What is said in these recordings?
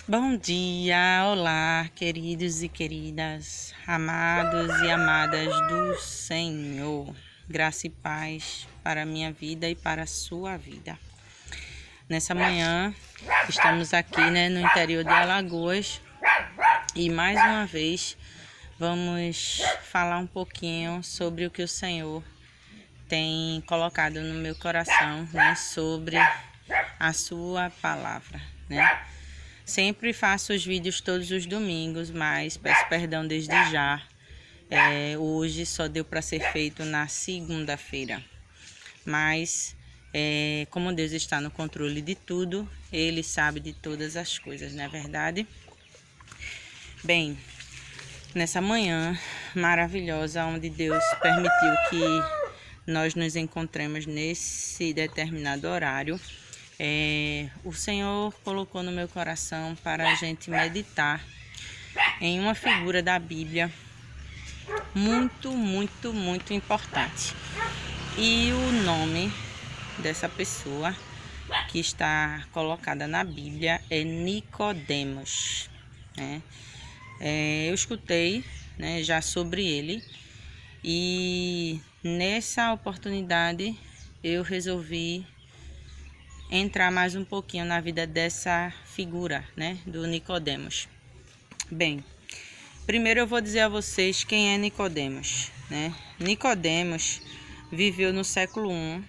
Bom dia, olá, queridos e queridas, amados e amadas do Senhor. Graça e paz para a minha vida e para a sua vida. Nessa manhã, estamos aqui, no interior de Alagoas e mais uma vez vamos falar um pouquinho sobre o que o Senhor tem colocado no meu coração, sobre a sua palavra, Sempre faço os vídeos todos os domingos, mas peço perdão desde já. Hoje só deu para ser feito na segunda-feira. Mas, como Deus está no controle de tudo, Ele sabe de todas as coisas, não é verdade? Bem, nessa manhã maravilhosa, onde Deus permitiu que nós nos encontremos nesse determinado horário, o Senhor colocou no meu coração para a gente meditar em uma figura da Bíblia muito, muito, muito importante. E o nome dessa pessoa que está colocada na Bíblia é Nicodemos. Eu escutei já sobre ele e nessa oportunidade eu resolvi entrar mais um pouquinho na vida dessa figura, do Nicodemos. Bem, primeiro eu vou dizer a vocês quem é Nicodemos, Nicodemos viveu no século I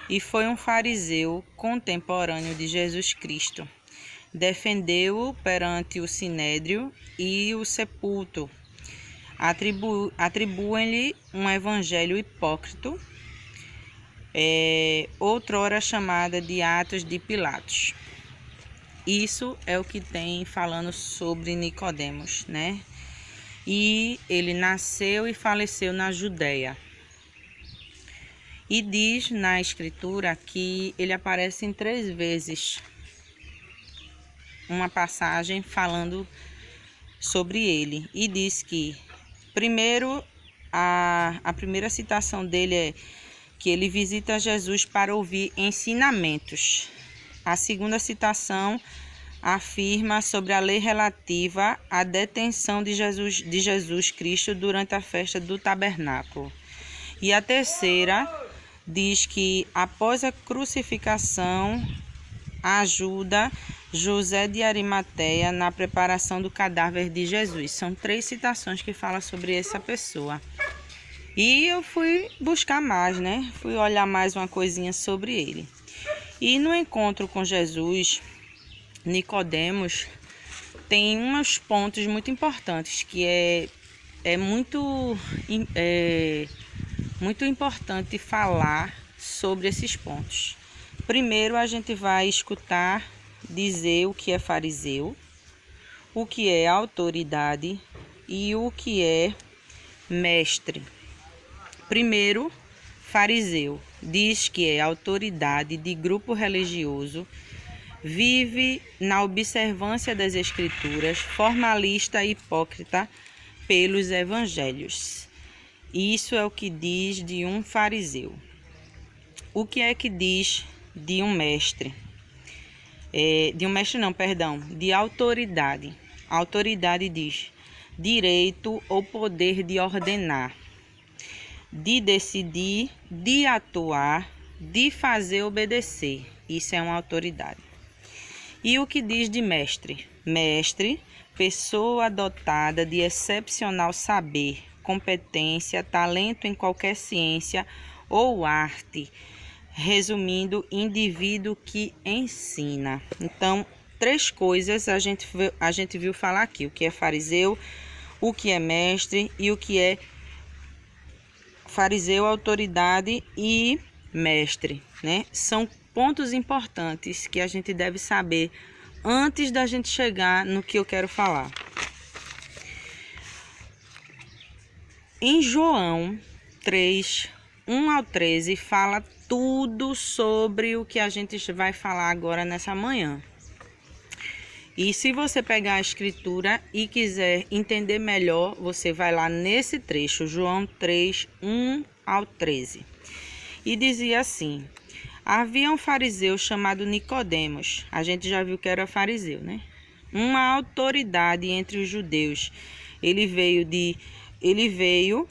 e foi um fariseu contemporâneo de Jesus Cristo. Defendeu-o perante o Sinédrio e o sepulto. Atribuem-lhe um evangelho hipócrita, outrora chamada de Atos de Pilatos. Isso é o que tem falando sobre Nicodemos, E ele nasceu e faleceu na Judéia. E diz na escritura que ele aparece em 3 vezes uma passagem falando sobre ele. E diz que, primeiro, a primeira citação dele é que ele visita Jesus para ouvir ensinamentos. A segunda citação afirma sobre a lei relativa à detenção de Jesus Cristo durante a festa do tabernáculo. E a terceira diz que após a crucificação ajuda José de Arimateia na preparação do cadáver de Jesus. São 3 citações que falam sobre essa pessoa. E eu fui buscar mais, Fui olhar mais uma coisinha sobre ele. E no encontro com Jesus, Nicodemos tem uns pontos muito importantes que é muito importante falar sobre esses pontos. Primeiro a gente vai escutar dizer o que é fariseu, o que é autoridade e o que é mestre. Primeiro, fariseu diz que é autoridade de grupo religioso, vive na observância das escrituras, formalista e hipócrita pelos evangelhos. Isso é o que diz de um fariseu. O que é que diz de um mestre? De autoridade. A autoridade diz direito ou poder de ordenar, de decidir, de atuar, de fazer obedecer. Isso é uma autoridade. E o que diz de mestre? Mestre, pessoa dotada de excepcional saber, competência, talento em qualquer ciência ou arte. Resumindo, indivíduo que ensina. Então, 3 coisas a gente viu falar aqui. O que é fariseu, o que é mestre e o que é fariseu, autoridade e mestre, São pontos importantes que a gente deve saber antes da gente chegar no que eu quero falar. Em João 3, 1 ao 13, fala tudo sobre o que a gente vai falar agora nessa manhã. E se você pegar a escritura e quiser entender melhor, você vai lá nesse trecho, João 3, 1 ao 13. E dizia assim: havia um fariseu chamado Nicodemos. A gente já viu que era fariseu, uma autoridade entre os judeus. Ele veio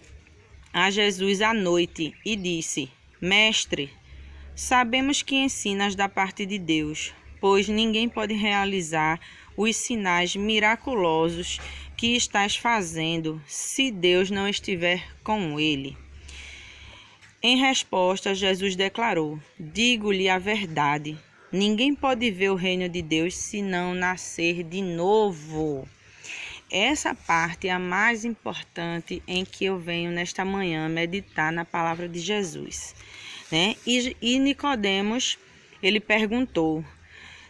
a Jesus à noite e disse: Mestre, sabemos que ensinas da parte de Deus, pois ninguém pode realizar os sinais miraculosos que estás fazendo se Deus não estiver com ele. Em resposta, Jesus declarou: Digo-lhe a verdade, ninguém pode ver o reino de Deus se não nascer de novo. Essa parte é a mais importante em que eu venho nesta manhã meditar na palavra de Jesus, né? E Nicodemos, ele perguntou,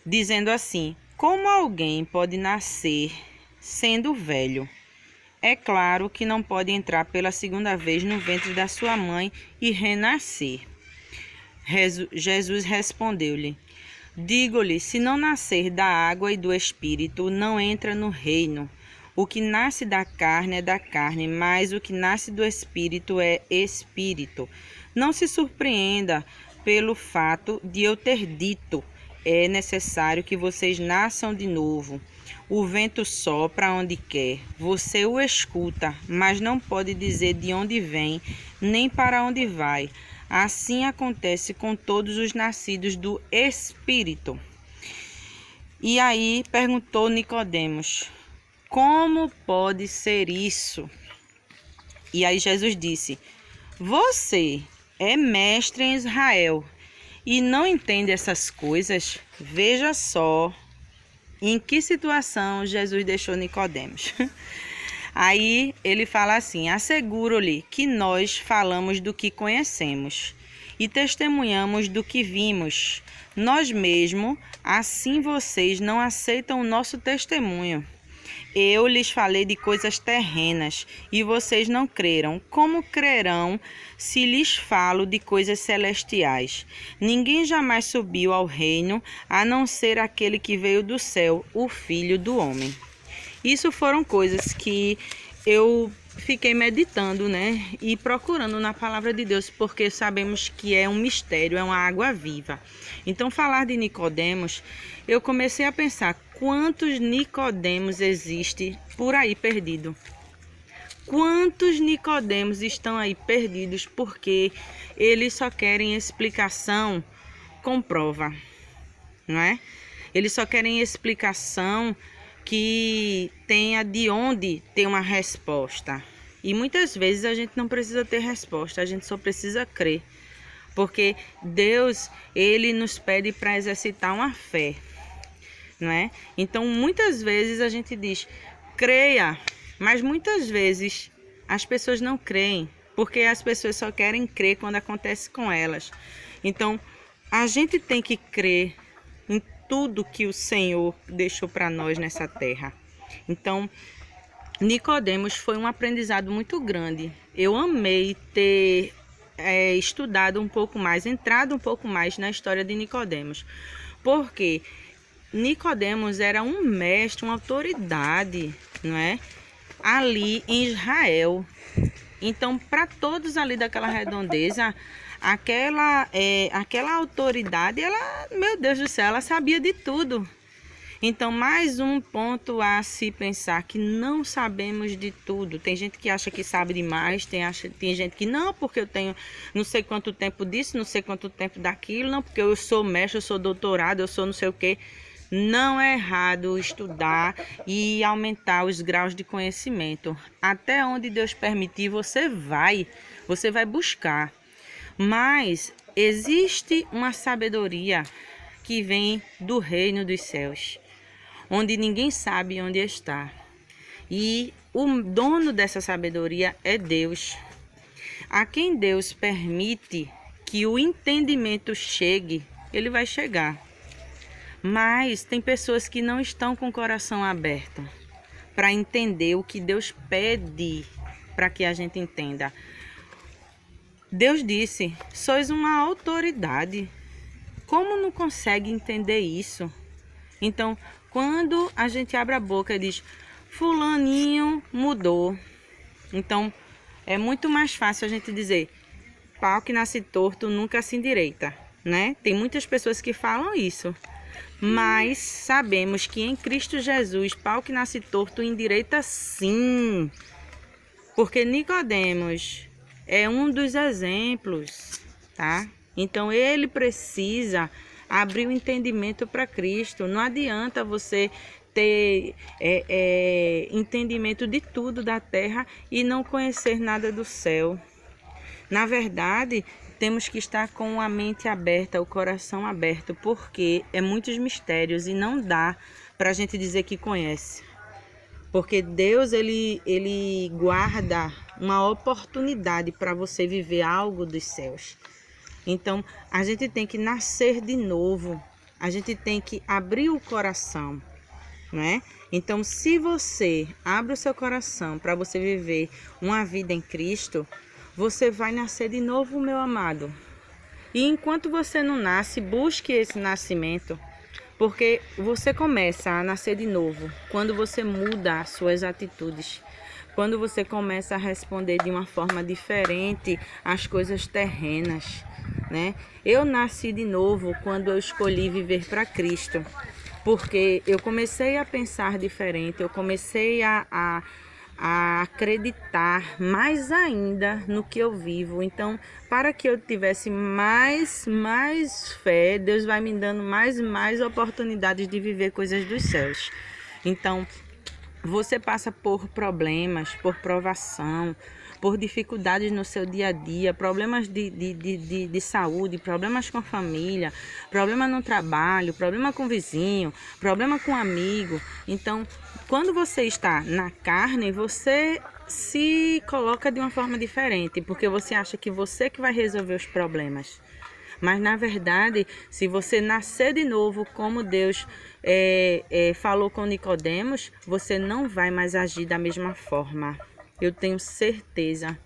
dizendo assim: como alguém pode nascer sendo velho? É claro que não pode entrar pela segunda vez no ventre da sua mãe e renascer. Jesus respondeu-lhe: Digo-lhe, se não nascer da água e do espírito, não entra no reino. O que nasce da carne é da carne, mas o que nasce do espírito é espírito. Não se surpreenda pelo fato de eu ter dito: é necessário que vocês nasçam de novo. O vento sopra onde quer, você o escuta, mas não pode dizer de onde vem, nem para onde vai. Assim acontece com todos os nascidos do Espírito. E aí perguntou Nicodemos: como pode ser isso? E aí Jesus disse: você é mestre em Israel e não entende essas coisas? Veja só em que situação Jesus deixou Nicodemos. Aí ele fala assim: asseguro-lhe que nós falamos do que conhecemos e testemunhamos do que vimos. Nós mesmos, assim vocês não aceitam o nosso testemunho. Eu lhes falei de coisas terrenas e vocês não creram. Como crerão se lhes falo de coisas celestiais? Ninguém jamais subiu ao reino, a não ser aquele que veio do céu, o Filho do Homem. Isso foram coisas que eu fiquei meditando, né? E procurando na palavra de Deus, porque sabemos que é um mistério, é uma água viva. Então, falar de Nicodemos, eu comecei a pensar: quantos Nicodemos existem por aí perdido? Quantos Nicodemos estão aí perdidos porque eles só querem explicação com prova, não é? Eles só querem explicação que tenha de onde ter uma resposta. E muitas vezes a gente não precisa ter resposta, a gente só precisa crer. Porque Deus, ele nos pede para exercitar uma fé, não é? Então, muitas vezes a gente diz: creia, mas muitas vezes as pessoas não creem, porque as pessoas só querem crer quando acontece com elas. Então, a gente tem que crer em tudo que o Senhor deixou para nós nessa terra. Então, Nicodemos foi um aprendizado muito grande. Eu amei ter estudado um pouco mais, entrado um pouco mais na história de Nicodemos, porque Nicodemos era um mestre, uma autoridade, não é? Ali em Israel. Então, para todos ali daquela redondeza, aquela autoridade, ela, meu Deus do céu, ela sabia de tudo. Então, mais um ponto a se pensar, que não sabemos de tudo. Tem gente que acha que sabe demais, tem gente que não, porque eu tenho não sei quanto tempo disso, não sei quanto tempo daquilo, não, porque eu sou mestre, eu sou doutorado, eu sou não sei o quê. Não é errado estudar e aumentar os graus de conhecimento. Até onde Deus permitir, você vai buscar. Mas existe uma sabedoria que vem do reino dos céus, onde ninguém sabe onde está. E o dono dessa sabedoria é Deus. A quem Deus permite que o entendimento chegue, ele vai chegar. Mas tem pessoas que não estão com o coração aberto para entender o que Deus pede para que a gente entenda. Deus disse: sois uma autoridade. Como não consegue entender isso? Então, quando a gente abre a boca e diz: fulaninho mudou, então é muito mais fácil a gente dizer: pau que nasce torto nunca se endireita, né? Tem muitas pessoas que falam isso. Mas sabemos que em Cristo Jesus, pau que nasce torto endireita sim. Porque Nicodemos é um dos exemplos, tá? Então ele precisa abrir o entendimento para Cristo. Não adianta você ter entendimento de tudo da terra e não conhecer nada do céu. Na verdade, temos que estar com a mente aberta, o coração aberto, porque é muitos mistérios e não dá para a gente dizer que conhece. Porque Deus, ele guarda uma oportunidade para você viver algo dos céus. Então, a gente tem que nascer de novo, a gente tem que abrir o coração, né? Então, se você abre o seu coração para você viver uma vida em Cristo, você vai nascer de novo, meu amado. E enquanto você não nasce, busque esse nascimento, porque você começa a nascer de novo quando você muda as suas atitudes, quando você começa a responder de uma forma diferente às coisas terrenas, né? Eu nasci de novo quando eu escolhi viver para Cristo, porque eu comecei a pensar diferente, eu comecei a acreditar mais ainda no que eu vivo. Então, para que eu tivesse mais fé, Deus vai me dando mais oportunidades de viver coisas dos céus. Então, você passa por problemas, por provação, por dificuldades no seu dia a dia, problemas de saúde, problemas com a família, problema no trabalho, problema com o vizinho, problema com o amigo. Então, quando você está na carne, você se coloca de uma forma diferente, porque você acha que você que vai resolver os problemas. Mas, na verdade, se você nascer de novo, como Deus falou com Nicodemos, você não vai mais agir da mesma forma. Eu tenho certeza.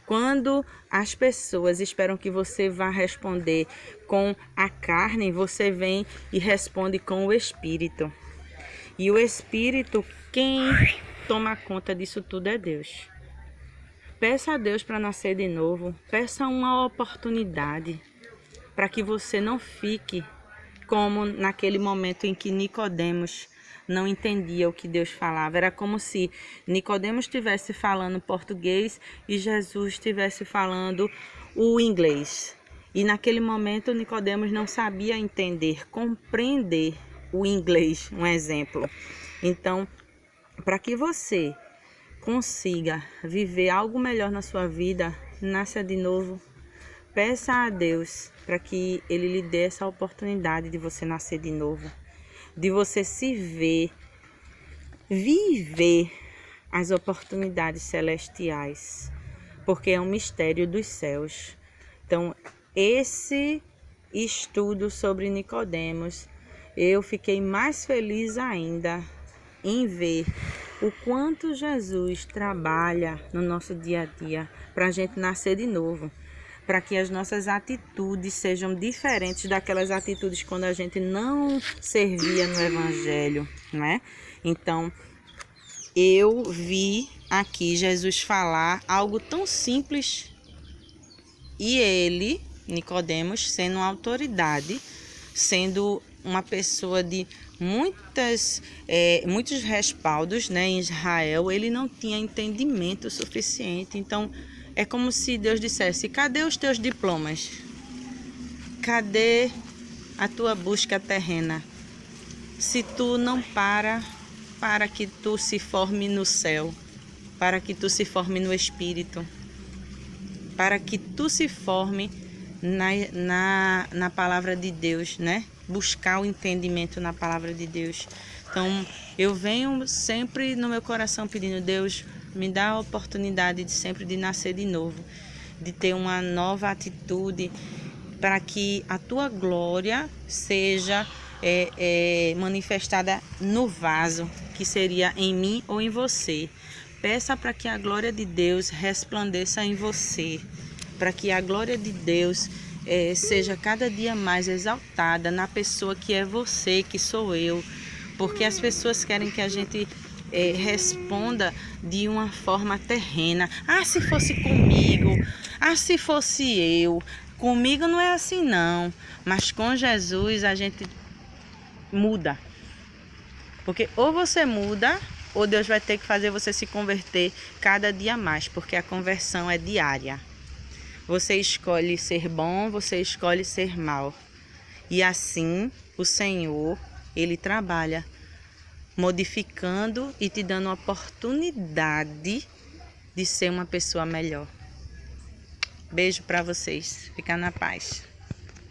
Quando as pessoas esperam que você vá responder com a carne, você vem e responde com o Espírito. E o Espírito, quem toma conta disso tudo é Deus. Peça a Deus para nascer de novo. Peça uma oportunidade para que você não fique como naquele momento em que Nicodemos não entendia o que Deus falava. Era como se Nicodemos estivesse falando português e Jesus estivesse falando o inglês. E naquele momento Nicodemos não sabia entender, compreender o inglês, um exemplo. Então, para que você consiga viver algo melhor na sua vida, nasça de novo. Peça a Deus para que Ele lhe dê essa oportunidade de você nascer de novo, de você se ver, viver as oportunidades celestiais, porque é um mistério dos céus. Então, esse estudo sobre Nicodemos, eu fiquei mais feliz ainda em ver o quanto Jesus trabalha no nosso dia a dia para a gente nascer de novo, para que as nossas atitudes sejam diferentes daquelas atitudes quando a gente não servia no Evangelho, né? Então, eu vi aqui Jesus falar algo tão simples e ele, Nicodemos, sendo uma autoridade, sendo uma pessoa de muitos respaldos, né, em Israel, ele não tinha entendimento suficiente. Então, é como se Deus dissesse: cadê os teus diplomas? Cadê a tua busca terrena? Se tu não para que tu se forme no céu, para que tu se forme no Espírito, para que tu se forme na palavra de Deus, né? Buscar o entendimento na palavra de Deus. Então, eu venho sempre no meu coração pedindo: Deus, me dá a oportunidade de nascer de novo, de ter uma nova atitude, para que a tua glória seja manifestada no vaso, que seria em mim ou em você. Peça para que a glória de Deus resplandeça em você, para que a glória de Deus seja cada dia mais exaltada na pessoa que é você, que sou eu, porque as pessoas querem que a gente responda de uma forma terrena. Ah, se fosse comigo, ah, se fosse eu. Comigo não é assim não, mas com Jesus a gente muda. Porque ou você muda, ou Deus vai ter que fazer você se converter cada dia mais, porque a conversão é diária. Você escolhe ser bom, você escolhe ser mal. E assim, o Senhor, Ele trabalha, modificando e te dando a oportunidade de ser uma pessoa melhor. Beijo para vocês. Fica na paz.